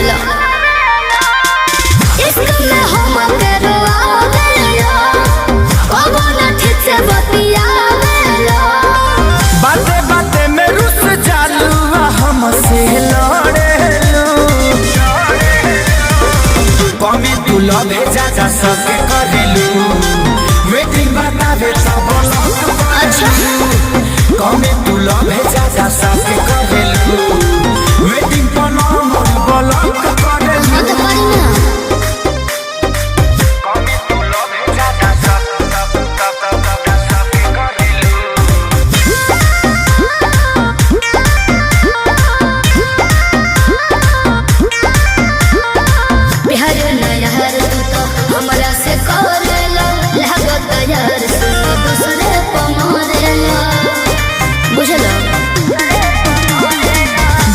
लो इश्क में हम करो आवेलो कबो न ठीक से बतियावेलो बाते बाते में रुस जालू हमसे लड़ेलू कमी तू लगे जा सके करेलू वेटिंग बतावे सब अच्छा कमी तू लगे जा सके करेलू वेटिंग पर नंबर ब्लॉक करेलू हाँ तो करी ना कमी तू लगे जा सके करेलू बिहार नहर तू तो हमरा से करेला लागत यार सुनो दूसरे को मारेला बुझलो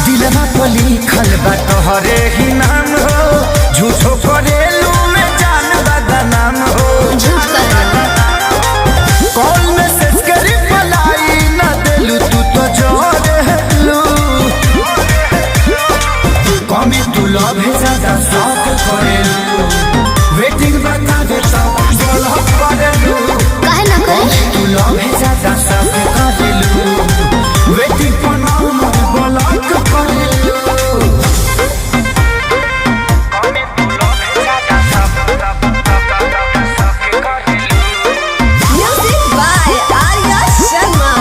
दिलवा पर लिखल बा तोहरे ही नाम हो झूठो करेलू में जान बदनाम हो झूठ करना कॉल मैसेज करी पलाई न देलू तू तो जोरेलू कमी तू लव जा शौक करेलू वेटिंग बता दे सब ब्लॉक करेलू काहे ना करे तू लव जा शौक करेलू वेटिंग पर नंबर ब्लॉक करेलू कमी तू लव जा शौक करेलू music by Arya Sharma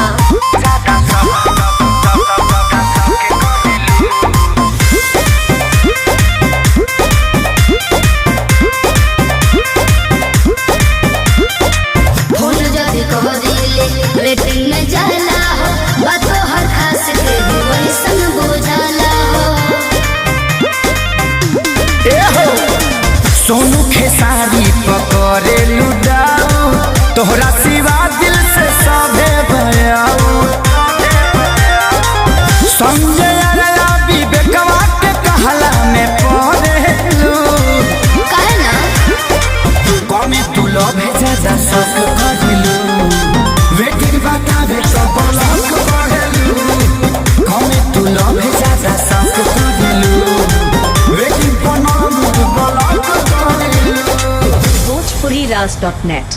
phone जदी कह दिले रेटिंग में जाला हो बातो हर खास के वही संग बुझाला हो ए हो सोनू खेसारी पकड़े लुडाऊ तोहरा सिवा दिल से सभे भयाऊ संजय अरया विवेकवा के कहला में पड़ेलू काहे ना कमी तू लव जा शौक करेलू वेटिंग बतावे तो ब्लॉक करेलू कमी तू लव जा शौक करेलू वेटिंग पर नंबर ब्लॉक करेलू bhojpuriras.net